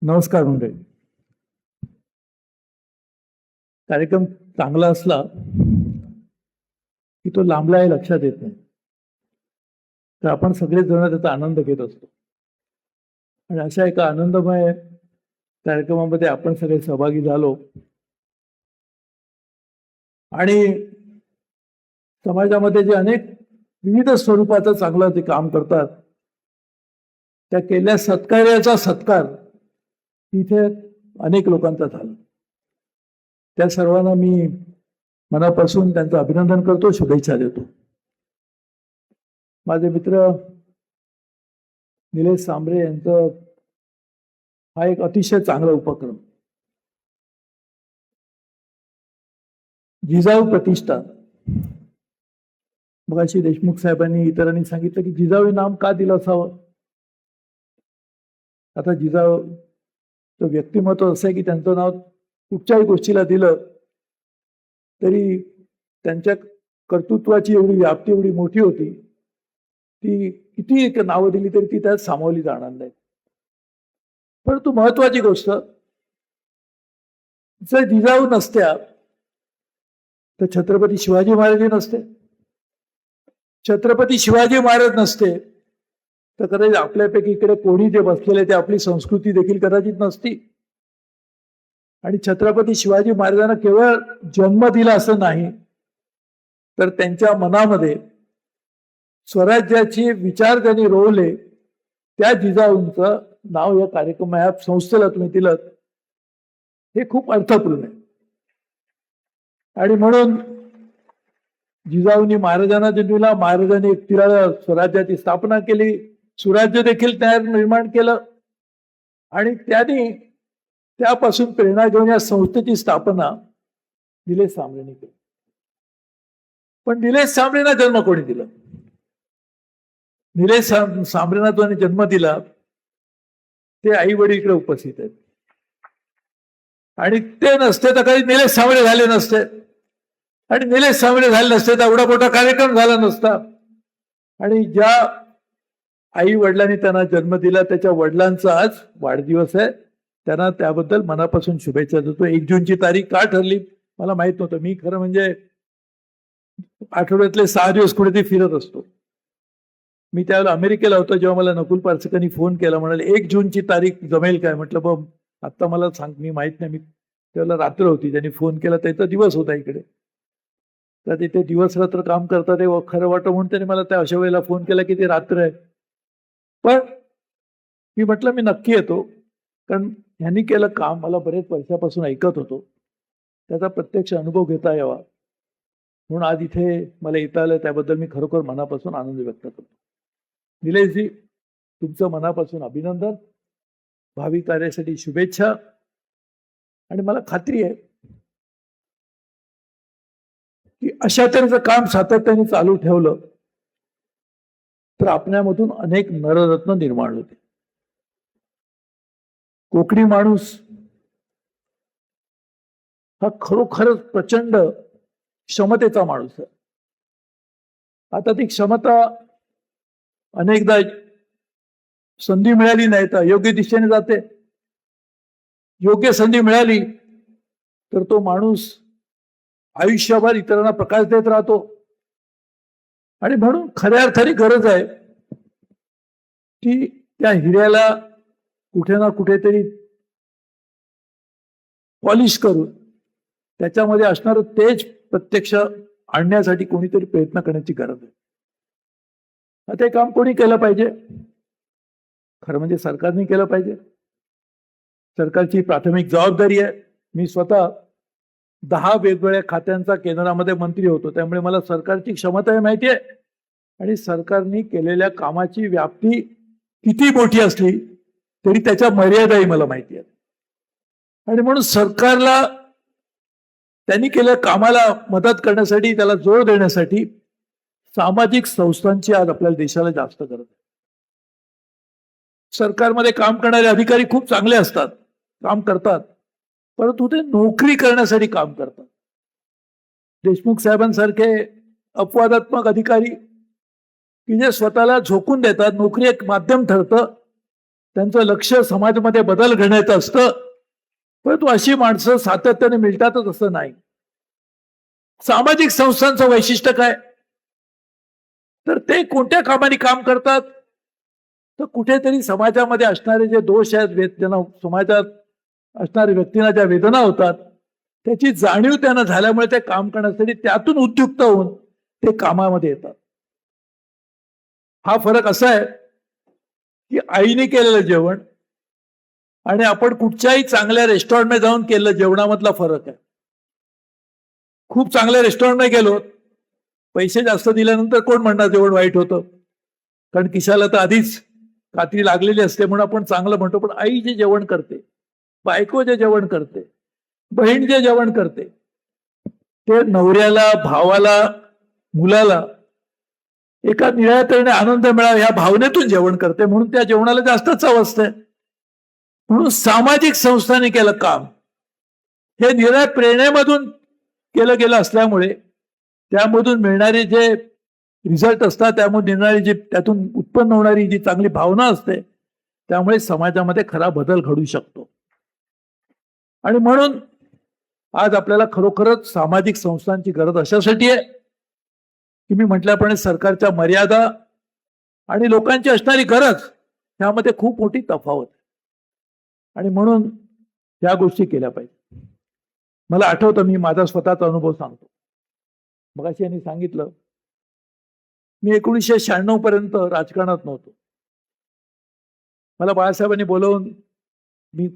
नमस्कार मंडळी. कार्यक्रम चांगला असला की तो लांबला हे लक्षात येत नाही, तर आपण सगळेच जण त्याचा आनंद घेत असतो. आणि अशा एका आनंदमय कार्यक्रमामध्ये आपण सगळे सहभागी झालो आणि समाजामध्ये जे अनेक विविध स्वरूपाचं चांगलं ते काम करतात, त्या केलेल्या सत्कार्याचा सत्कार तिथे अनेक लोकांचा झाला. त्या सर्वांना मी मनापासून त्यांचं अभिनंदन करतो, शुभेच्छा देतो. माझे मित्र निलेश सांबरे यांचं हा एक अतिशय चांगला उपक्रम, जिजाऊ प्रतिष्ठान. मगाशी देशमुख साहेबांनी इतरांनी सांगितलं की जिजाऊ हे नाम का दिलं असावं. आता जिजाऊ व्यक्तिमत्व असं आहे की त्यांचं नाव कुठच्याही गोष्टीला दिलं तरी त्यांच्या कर्तृत्वाची एवढी व्याप्ती एवढी मोठी होती, ती किती नावं दिली तरी ती त्यात सामावली जाणार नाही. परंतु महत्वाची गोष्ट, जर जिजाऊ नसत्या तर छत्रपती शिवाजी महाराज नसते. छत्रपती शिवाजी महाराज नसते तर कदाचित आपल्यापैकी इकडे कोणी जे बसलेले ते आपली संस्कृती देखील कदाचित नसती. आणि छत्रपती शिवाजी महाराजांना केवळ जन्म दिला असं नाही, तर त्यांच्या मनामध्ये स्वराज्याचे विचार त्यांनी रोवले. त्या जिजाऊंचं नाव या कार्यक्रम या संस्थेला तुम्ही दिलं, हे खूप अर्थपूर्ण आहे. आणि म्हणून जिजाऊंनी महाराजांना जन्मिला, महाराजांनी तिला स्वराज्याची स्थापना केली, सुराज्य देखील तयार निर्माण केलं. आणि त्यांनी त्यापासून प्रेरणा घेऊन या संस्थेची स्थापना निलेश सांबरेंनी केली. पण निलेश सांबरेंना जन्म कोणी दिला? निलेश सांबरेंना जो जन्म दिला ते आई वडील इकडे उपस्थित आहेत. आणि ते नसते तर काही निलेश सांबरे झाले नसते, आणि निलेश सांबरे झाले नसते तर एवढा मोठा कार्यक्रम झाला नसता. आणि ज्या आई वडिलांनी त्यांना जन्म दिला त्याच्या वडिलांचा आज वाढदिवस आहे. त्यांना त्याबद्दल मनापासून शुभेच्छा देतो. 1 जूनची तारीख का ठरली मला माहित नव्हतं. मी खरं म्हणजे आठवड्यातले 6 दिवस कुठेतरी फिरत असतो. मी त्यावेळेला अमेरिकेला होतो, जेव्हा मला नकुल पार्सेकरांनी फोन केला, म्हणाले 1 जूनची तारीख जमेल काय? म्हटलं बघ आत्ता मला सांग, मी माहित नाही. मी त्यावेळेला रात्र होती, त्यांनी फोन केला त्याचा दिवस होता इकडे, तर तिथे दिवस रात्र काम करतात ते खरं वाटतं म्हणून त्यांनी मला त्या अशा वेळेला फोन केला की ते रात्र आहे. पण मी म्हटलं मी नक्की येतो, कारण ह्यांनी केलं काम मला बरेच वर्षापासून ऐकत होतो, त्याचा प्रत्यक्ष अनुभव घेता यावा म्हणून आज इथे मला येता आलं. त्याबद्दल मी खरोखर मनापासून आनंद व्यक्त करतो. निलेशजी, तुमचं मनापासून अभिनंदन, भावी कार्यासाठी शुभेच्छा. आणि मला खात्री आहे की अशा तऱ्हेचं काम सातत्याने चालू ठेवलं तर आपल्यामधून अनेक नररत्न निर्माण होते. कोकणी माणूस हा खरोखरच प्रचंड क्षमतेचा माणूस आहे. आता ती क्षमता अनेकदा संधी मिळाली नाही तर योग्य दिशेने जाते, योग्य संधी मिळाली तर तो माणूस आयुष्यभर इतरांना प्रकाश देत राहतो. आणि म्हणून खऱ्या अर्थाने गरज आहे की त्या हिऱ्याला कुठे ना कुठेतरी पॉलिश करून त्याच्यामध्ये असणारं तेज प्रत्यक्ष आणण्यासाठी कोणीतरी प्रयत्न करण्याची गरज आहे. आता हे काम कोणी केलं पाहिजे? खरं म्हणजे सरकारने केलं पाहिजे. सरकारची प्राथमिक जबाबदारी आहे. मी स्वतः 10 वेगवेगळ्या खात्यांचा केंद्रामध्ये मंत्री होतो, त्यामुळे मला सरकारची क्षमता माहिती आहे. आणि सरकारने केलेल्या कामाची व्याप्ती किती मोठी असली तरी त्याच्या मर्यादाही मला माहिती आहेत. आणि म्हणून सरकारला त्यांनी केलेल्या कामाला मदत करण्यासाठी, त्याला जोर देण्यासाठी सामाजिक संस्थांची आज आपल्या देशाला जास्त गरज आहे. सरकारमध्ये काम करणारे अधिकारी खूप चांगले असतात, काम करतात, परंतु ते नोकरी करण्यासाठी काम करतात. देशमुख साहेबांसारखे अपवादात्मक अधिकारी की जे स्वतःला झोकून देतात, नोकरी एक माध्यम ठरतं, त्यांचं लक्ष समाजामध्ये बदल घडण्याचं असतं, परंतु अशी माणसं सातत्याने मिळतातच असं नाही. सामाजिक संस्थांचं वैशिष्ट्य काय, तर ते कोणत्या कामाने काम करतात, तर कुठेतरी समाजामध्ये असणारे जे दोष आहेत, ज्यांना समाजात असणाऱ्या व्यक्तींना ज्या वेदना होतात, त्याची जाणीव त्यांना झाल्यामुळे ते काम करण्यासाठी त्यातून उद्युक्त होऊन ते कामामध्ये येतात. हा फरक असा आहे की आईने केलेलं जेवण आणि आपण कुठच्याही चांगल्या रेस्टॉरंटमध्ये जाऊन केलेलं जेवणामधला फरक आहे. खूप चांगल्या रेस्टॉरंटमध्ये गेलो, पैसे जास्त दिल्यानंतर कोण म्हणणार जेवण वाईट होतं, कारण किशाला तर आधीच कात्री लागलेली असते म्हणून आपण चांगलं म्हणतो. पण आई जे जेवण करते, बायको जे जेवण करते, बहीण जे जेवण करते, ते नवऱ्याला, भावाला, मुलाला एका निराळ्या तऱ्हेने आनंद मिळावा या भावनेतून जेवण करते, म्हणून त्या जेवणाला जास्त चव असते. म्हणून सामाजिक संस्थांनी केलं काम हे निराळ्या प्रेरणेमधून केलं गेलं असल्यामुळे त्यामधून मिळणारे जे रिझल्ट असतात, त्यामधून मिळणारी जी त्यातून उत्पन्न होणारी जी चांगली भावना असते, त्यामुळे समाजामध्ये खरा बदल घडू शकतो. आणि म्हणून आज आपल्याला खरोखरच सामाजिक संस्थांची गरज अशासाठी आहे की मी म्हटल्याप्रमाणे सरकारच्या मर्यादा आणि लोकांची असणारी गरज ह्यामध्ये खूप मोठी तफावत आहे. आणि म्हणून या गोष्टी केल्या पाहिजे. मला आठवतं, मी माझा स्वतःचा अनुभव सांगतो. मगाशी यांनी सांगितलं, मी 1996 पर्यंत राजकारणात नव्हतो. मला बाळासाहेबांनी बोलवून, मी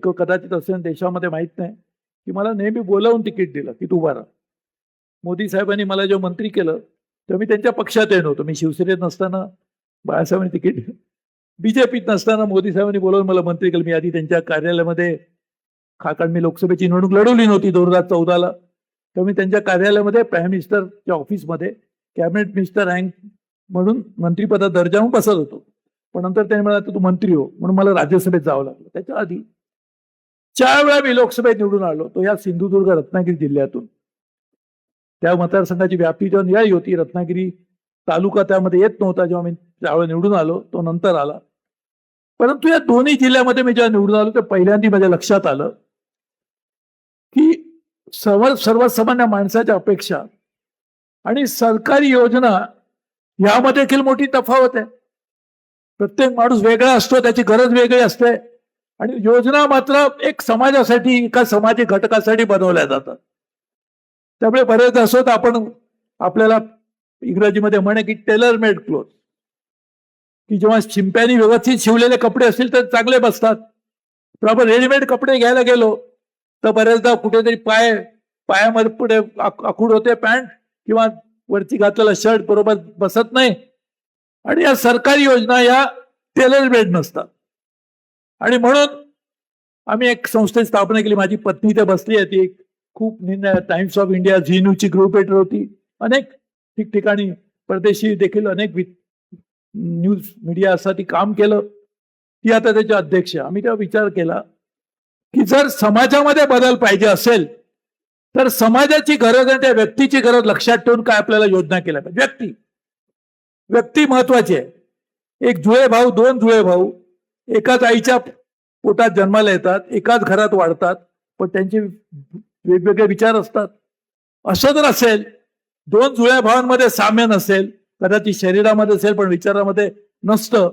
कदाचित असेल देशामध्ये माहित नाही, की मला नेहमी बोलावून तिकीट दिलं की तू उभा राहा. मोदी साहेबांनी मला जेव्हा मंत्री केलं तेव्हा मी त्यांच्या पक्षात येत नव्हतो. मी शिवसेनेत नसताना बाळासाहेबांनी तिकीट दिलं, बीजेपीत नसताना मोदी साहेबांनी बोलवून मला मंत्री केलं. मी आधी त्यांच्या कार्यालयामध्ये, कारण मी लोकसभेची निवडणूक लढवली नव्हती 2014ला, तर मी त्यांच्या कार्यालयामध्ये प्राईम मिनिस्टरच्या ऑफिसमध्ये कॅबिनेट मिनिस्टर रँक म्हणून मंत्रिपदा दर्जावून बसत होतो. पण नंतर त्यांनी मला तू मंत्री हो म्हणून मला राज्यसभेत जावं लागलं. त्याच्या आधी 4 वेळा मी लोकसभेत निवडून आलो, तो या सिंधुदुर्ग रत्नागिरी जिल्ह्यातून. त्या मतदारसंघाची व्याप्ती जेव्हा निराळी होती, रत्नागिरी तालुका त्यामध्ये येत नव्हता. जेव्हा मी त्यावेळेला निवडून आलो, तो नंतर आला. परंतु या दोन्ही जिल्ह्यामध्ये मी जेव्हा निवडून आलो, तर पहिल्यांदा माझ्या लक्षात आलं की सर्वसामान्य माणसाच्या अपेक्षा आणि सरकारी योजना यामध्ये देखील मोठी तफावत आहे. प्रत्येक माणूस वेगळा असतो, त्याची गरज वेगळी असते, आणि योजना मात्र एक समाजासाठी, एका सामाजिक घटकासाठी बनवल्या जातात. त्यामुळे बरेच असो तर आपण, आपल्याला इंग्रजीमध्ये म्हणे की टेलर मेड क्लोथ, की जेव्हा शिंप्यानी व्यवस्थित शिवलेले कपडे असतील तर चांगले बसतात. पण आपण रेडीमेड कपडे घ्यायला गेलो तर बरेचदा कुठेतरी पायामध्ये पुढे आखूड होते पॅन्ट, किंवा वरती घातलेला शर्ट बरोबर बसत नाही. आणि या सरकारी योजना या टेलर मेड नसतात. आणि म्हणून आम्ही एक संस्थेची स्थापना केली. माझी पत्नी ते बसली आहे, ती खूप टाइम्स ऑफ इंडिया, झी न्यूजची ग्रुप एडिटर होती. अनेक ठिकठिकाणी परदेशी देखील अनेक न्यूज मीडियासाठी काम केलं. ती आता त्याचे अध्यक्ष. आम्ही तेव्हा विचार केला की जर समाजामध्ये बदल पाहिजे असेल तर समाजाची गरज आणि त्या व्यक्तीची गरज लक्षात ठेवून काय आपल्याला योजना केल्या पाहिजे. व्यक्ती महत्वाची आहे. एक जुळे भाऊ, 2 जुळे भाऊ एकाच आईच्या पोटात जन्माला येतात, एकाच घरात वाढतात, पण त्यांचे वेगवेगळे विचार असतात. असं जर असेल, 2 जुळ्या भावांमध्ये साम्य नसेल, कदाचित शरीरामध्ये असेल पण विचारामध्ये नसतं,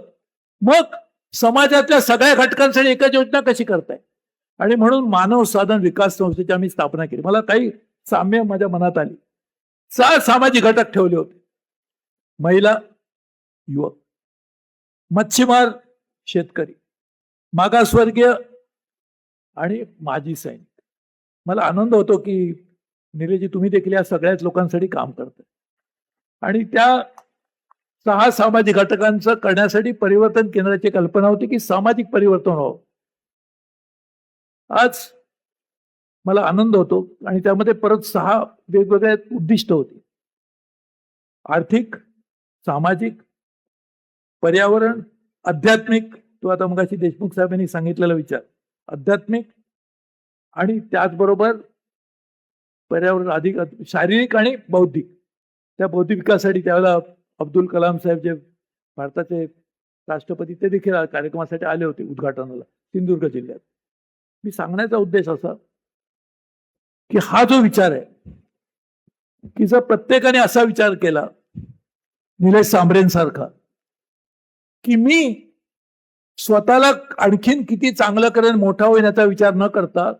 मग समाजातल्या सगळ्या घटकांसाठी एकच योजना कशी करताय? आणि म्हणून मानव साधन विकास संस्थेची आम्ही स्थापना केली. मला काही साम्य माझ्या मनात आली. 6 सामाजिक घटक ठेवले होते: महिला, युवक, मच्छीमार, शेतकरी, मागासवर्गीय आणि माजी सैनिक. मला आनंद होतो की निलेजी तुम्ही देखील या सगळ्याच लोकांसाठी काम करताय. आणि त्या 6 सामाजिक घटकांचं करण्यासाठी परिवर्तन केंद्राची कल्पना होती की सामाजिक परिवर्तन व्हावं. आज मला आनंद होतो, आणि त्यामध्ये परत 6 वेगवेगळे उद्दिष्ट होती: आर्थिक, सामाजिक, पर्यावरण, आध्यात्मिक, तो आता मगाशी देशमुख साहेबांनी सांगितलेला विचार, आध्यात्मिक, आणि त्याचबरोबर पर्यावरण अधिक शारीरिक आणि बौद्धिक. त्या बौद्धिक विकासासाठी त्यावेळेला अब्दुल कलाम साहेब, जे भारताचे राष्ट्रपती ते देखील कार्यक्रमासाठी आले होते उद्घाटनाला सिंधुदुर्ग जिल्ह्यात. मी सांगण्याचा उद्देश असा की हा जो विचार आहे की जर प्रत्येकाने असा विचार केला निलेश सांबरेंसारखा की मी स्वतःला आणखीन किती चांगलं करेन, मोठा होईन याचा विचार न करता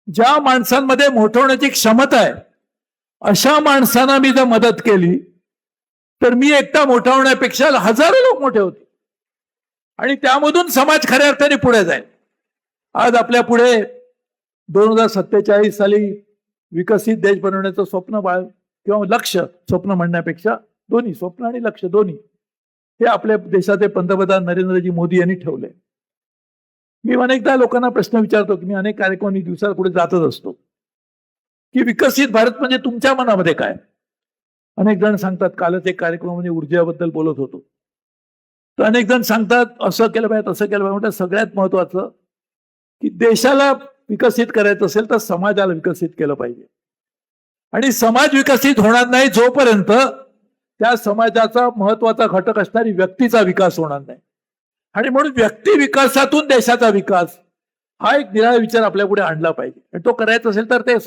ज्या माणसांमध्ये मोठं होण्याची क्षमता आहे अशा माणसांना मी जर मदत केली तर मी एकटा मोठा होण्यापेक्षा हजारो लोक मोठे होते आणि त्यामधून समाज खऱ्या अर्थाने पुढे जाईल. आज आपल्या पुढे 2047 साली विकसित देश बनवण्याचं स्वप्न किंवा लक्ष्य, स्वप्न म्हणण्यापेक्षा दोन्ही स्वप्न आणि लक्ष्य दोन्ही हे आपल्या देशाचे पंतप्रधान नरेंद्रजी मोदी यांनी ठेवले. मी अनेकदा लोकांना प्रश्न विचारतो की मी अनेक कार्यक्रम दिवसाला पुढे जातच असतो की विकसित भारत म्हणजे तुमच्या मनामध्ये काय. अनेक जण सांगतात, कालच एक कार्यक्रमामध्ये ऊर्जेबद्दल बोलत होतो तर अनेक जण सांगतात असं केलं पाहिजे तसं केलं पाहिजे. म्हणजे सगळ्यात महत्वाचं की देशाला विकसित करायचं असेल तर समाजाला विकसित केलं पाहिजे आणि समाज विकसित होणार नाही जोपर्यंत त्या समाजाचा महत्वाचा घटक असणारी व्यक्तीचा विकास होणार नाही. आणि म्हणून व्यक्ती विकासातून देशाचा विकास हा एक निराळा विचार आपल्या पुढे आणला पाहिजे. आणि तो करायचा असेल तर ते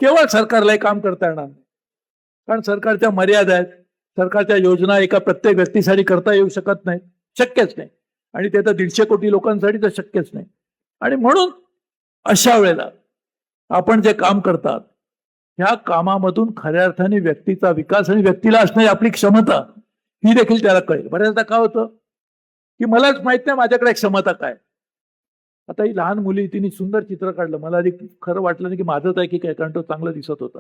केवळ सरकारला काम करता येणार नाही, कारण सरकारच्या मर्यादा आहेत. सरकारच्या योजना एका प्रत्येक व्यक्तीसाठी करता येऊ शकत नाहीत, शक्यच नाही. आणि ते तर 150 कोटी लोकांसाठी तर शक्यच नाही. आणि म्हणून अशा वेळेला आपण जे काम करतात ह्या कामामधून खऱ्या अर्थाने व्यक्तीचा विकास आणि व्यक्तीला असणारी आपली क्षमता ही देखील त्याला कळेल. बऱ्याचदा काय होतं की मलाच माहित नाही माझ्याकडे क्षमता काय. आता ही लहान मुली तिने सुंदर चित्र काढलं, मला आधी खरं वाटलं नाही की माझंच आहे की काय, कारण तो चांगला दिसत होता.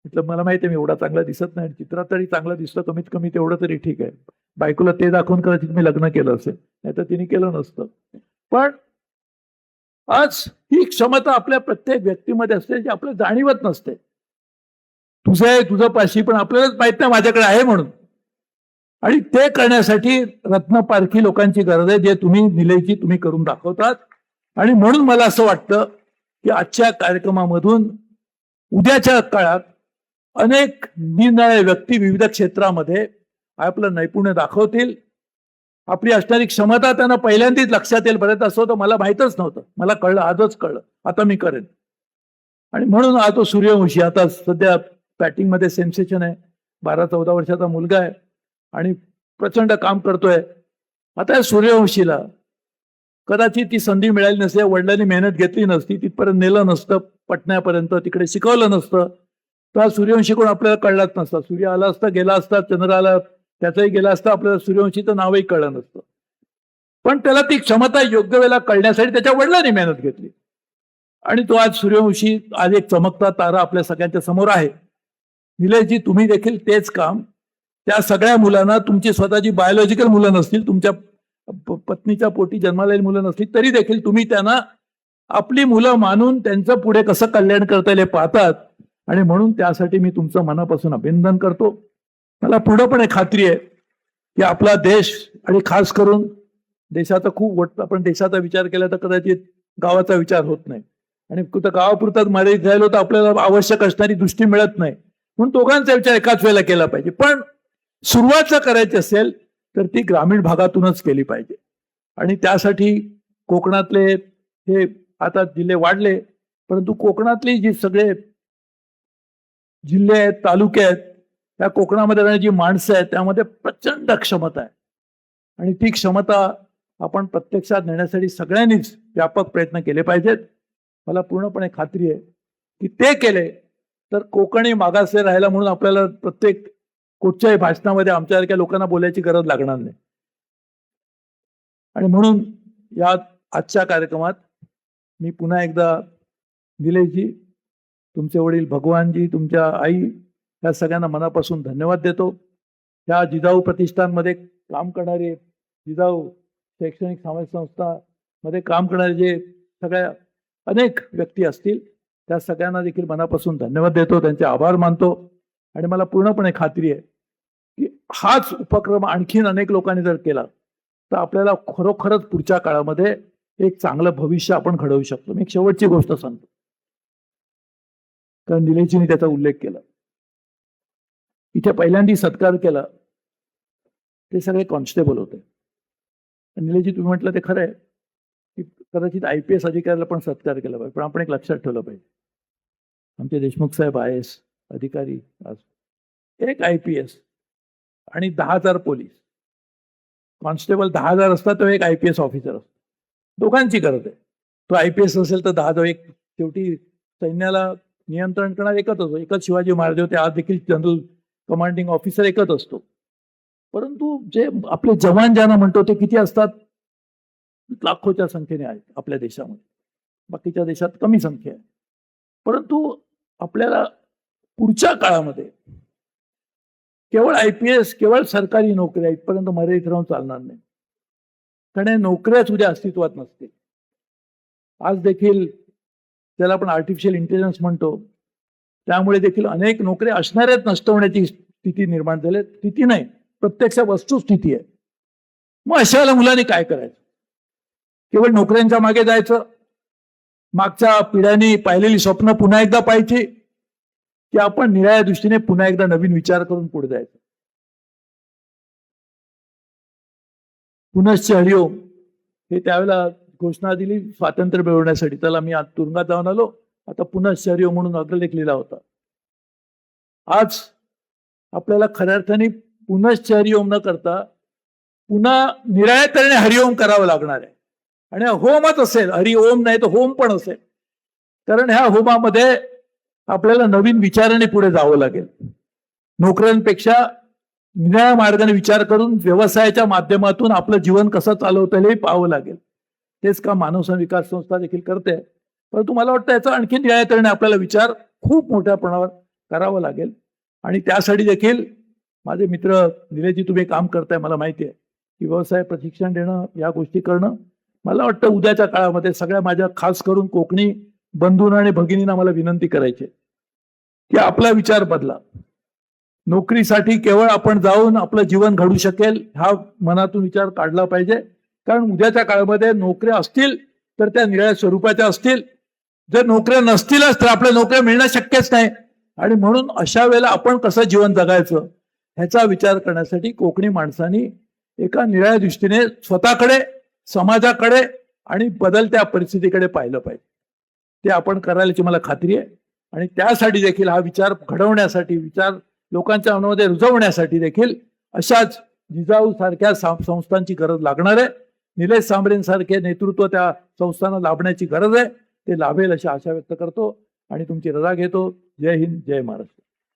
म्हटलं मला माहिती आहे मी एवढा चांगला दिसत नाही, चित्रात तरी चांगला दिसतं, कमीत कमी तेवढं तरी ठीक आहे. बायकोला ते दाखवून कदाचित मी लग्न केलं असेल, नाही तर तिने केलं नसतं. पण आज ही क्षमता आपल्या प्रत्येक व्यक्तीमध्ये असते जी आपल्याला जाणीवत नसते. तुझं आहे तुझं पाशी, पण आपल्यालाच माहित नाही माझ्याकडे आहे म्हणून. आणि ते करण्यासाठी रत्नपारखी लोकांची गरज आहे, जे निलेशजी तुम्ही करून दाखवतात. आणि म्हणून मला असं वाटतं की आजच्या कार्यक्रमामधून उद्याच्या काळात अनेक निरनिराळे व्यक्ती विविध क्षेत्रामध्ये आपलं नैपुण्य दाखवतील. आपली असणारी क्षमता त्यांना पहिल्यांदाच लक्षात येईल. बरेच असं होतं मला माहीतच नव्हतं, मला कळलं, आजच कळलं, आता मी करेन. आणि म्हणून हा तो सूर्यवंशी आता सध्या बॅटिंगमध्ये सेन्सेशन आहे, 12-14 वर्षाचा मुलगा आहे आणि प्रचंड काम करतोय. आता या सूर्यवंशीला कदाचित ती संधी मिळाली नसते, वडिलांनी मेहनत घेतली नसती, तिथपर्यंत नेलं नसतं, पटण्यापर्यंत तिकडे शिकवलं नसतं, तर सूर्यवंशी कोण आपल्याला कळलाच नसता. सूर्य आला असता, गेला असता, चंद्र आला त्याचाही गेला असता, आपल्याला सूर्यवंशीचं नावही कळलं नसतं. पण त्याला ती क्षमता योग्य वेळेला कळण्यासाठी त्याच्या वडिलांनी मेहनत घेतली आणि तो आज सूर्यवंशी आज एक चमकता तारा आपल्या सगळ्यांच्या समोर आहे. निलेशजी तुम्ही देखील तेच काम त्या सगळ्या मुलांना, तुमची स्वतःची बायोलॉजिकल मुलं नसतील, तुमच्या पत्नीच्या पोटी जन्मालेली मुलं नसतील तरी देखील तुम्ही त्यांना आपली मुलं मानून त्यांचं पुढे कसं कल्याण करता येईल पाहतात. आणि म्हणून त्यासाठी मी तुमचं मनापासून अभिनंदन करतो. मला पूर्णपणे खात्री आहे की आपला देश आणि खास करून देशाचा खूप आपण देशाचा विचार केला तर कदाचित गावाचा विचार होत नाही आणि कुठं गावापुरताच मर्यादित राहिलो तर आपल्याला आवश्यक असणारी दृष्टी मिळत नाही. म्हणून दोघांचा विचार एकाच वेळेला केला पाहिजे. पण सुरुवात करायची असेल तर ती ग्रामीण भागातूनच केली पाहिजे. आणि त्यासाठी कोकणातले हे आता जिल्हे वाढले, परंतु कोकणातली जी सगळे जिल्हे आहेत, तालुके आहेत, त्या कोकणामध्ये राहणारी जी माणसं आहेत त्यामध्ये प्रचंड क्षमता आहे आणि ती क्षमता आपण प्रत्यक्षात नेण्यासाठी सगळ्यांनीच व्यापक प्रयत्न केले पाहिजेत. मला पूर्णपणे खात्री आहे की ते केले तर कोकणी मागासले राहायला म्हणून आपल्याला प्रत्येक कुठच्याही भाषणामध्ये आमच्यासारख्या लोकांना बोलायची गरज लागणार नाही. आणि म्हणून या आजच्या कार्यक्रमात मी पुन्हा एकदा निलेशजी, तुमचे वडील भगवानजी, तुमच्या आई या सगळ्यांना मनापासून धन्यवाद देतो. या जिजाऊ प्रतिष्ठानमध्ये काम करणारे, जिजाऊ शैक्षणिक सामाजिक संस्थामध्ये काम करणारे जे सगळ्या अनेक व्यक्ती असतील त्या सगळ्यांना देखील मनापासून धन्यवाद देतो, त्यांचे आभार मानतो. आणि मला पूर्णपणे खात्री आहे की हाच उपक्रम आणखीन अनेक लोकांनी जर केला तर आपल्याला खरोखरच पुढच्या काळामध्ये एक चांगलं भविष्य आपण घडवू शकतो. मी एक शेवटची गोष्ट सांगतो, कारण निलेशजींनी त्याचा उल्लेख केला. इथे पहिल्यांदा सत्कार केला ते सगळे कॉन्स्टेबल होते. निलेशजी तुम्ही म्हटलं ते खरं आहे की कदाचित IPS अधिकाऱ्याला पण सत्कार केला पाहिजे, पण आपण एक लक्षात ठेवलं पाहिजे, आमचे देशमुख साहेब IAS अधिकारी आज एक IPS आणि 10,000 पोलीस कॉन्स्टेबल 10,000 असतात, तो एक IPS ऑफिसर असतो. दोघांची गरज आहे. तो IPS असेल तर 10,000 एक शेवटी सैन्याला नियंत्रण करणार एकच असतो. एकच शिवाजी महाराज होते, आज देखील जनरल कमांडिंग ऑफिसर एकच असतो. परंतु जे आपले जवान ज्यांना म्हणतो ते किती असतात? लाखोच्या संख्येने आहेत आपल्या देशामध्ये. बाकीच्या देशात कमी संख्या आहे. परंतु आपल्याला पुढच्या काळामध्ये केवळ IPS, केवळ सरकारी नोकऱ्या इथपर्यंत मर्यादित राहून चालणार नाही. कारण या नोकऱ्याच उद्या अस्तित्वात नसतील. आज देखील त्याला आपण आर्टिफिशियल इंटेलिजन्स म्हणतो, त्यामुळे देखील अनेक नोकऱ्या असणाऱ्याच नष्ट होण्याची स्थिती निर्माण झाली. स्थिती नाही, प्रत्यक्ष वस्तुस्थिती आहे. मग अशा वेळेला मुलांनी काय करायचं? केवळ नोकऱ्यांच्या मागे जायचं, मागच्या पिढ्यांनी पाहिलेली स्वप्न पुन्हा एकदा पाहायची, की आपण निराळ्या दृष्टीने पुन्हा एकदा नवीन विचार करून पुढे जायचं? पुनश्च हरिओम हे त्यावेळेला घोषणा दिली स्वातंत्र्य मिळवण्यासाठी. त्याला मी आज तुरुंगात जाऊन आलो, आता पुनश्च हरिओम म्हणून अग्रलेख लिहिला होता. आज आपल्याला खऱ्या अर्थाने पुनश्च हरिओम न करता पुन्हा निराळ्या तऱ्हेने हरिओम करावं लागणार आहे. आणि होमच असेल, हरिओम नाही तर होम पण असेल. कारण ह्या होमामध्ये आपल्याला नवीन विचाराने पुढे जावं लागेल. नोकऱ्यांपेक्षा निराळ्या मार्गाने विचार करून व्यवसायाच्या माध्यमातून आपलं जीवन कसं चालवता येईल हे पाहावं लागेल. तेच काम मानव विकास संस्था देखील करते. परंतु मला वाटतं याचा आणखी निराळ्या तऱ्हेने आपल्याला विचार खूप मोठ्या प्रमाणावर करावा लागेल. आणि त्यासाठी देखील माझे मित्र निलेशजी तुम्ही काम करताय, मला माहिती आहे की व्यवसाय प्रशिक्षण देणं, या गोष्टी करणं, मला वाटतं उद्याच्या काळामध्ये सगळ्या माझ्या खास करून कोकणी बंधूंना आणि भगिनींना मला विनंती करायची की आपला विचार बदला. नोकरीसाठी केवळ आपण जाऊन आपलं जीवन घडू शकेल हा मनातून विचार काढला पाहिजे. कारण उद्याच्या काळामध्ये नोकऱ्या असतील तर त्या निराळ्या स्वरूपाच्या असतील. जर नोकऱ्या नसतीलच तर आपल्या नोकऱ्या मिळणं शक्यच नाही. आणि म्हणून अशा वेळेला आपण कसं जीवन जगायचं ह्याचा विचार करण्यासाठी कोकणी माणसांनी एका निराळ्या दृष्टीने स्वतःकडे, समाजाकडे आणि बदलत्या परिस्थितीकडे पाहिलं पाहिजे. ते आपण करायची मला खात्री आहे. आणि त्यासाठी देखील हा विचार घडवण्यासाठी, विचार लोकांच्या मनामध्ये रुजवण्यासाठी देखील अशाच जिजाऊ सारख्या संस्थांची गरज लागणार आहे. निलेश सांबरेंसारखे नेतृत्व त्या संस्थांना लाभण्याची गरज आहे. ते लाभेल अशी आशा व्यक्त करतो आणि तुमची रजा घेतो. जय हिंद, जय महाराष्ट्र.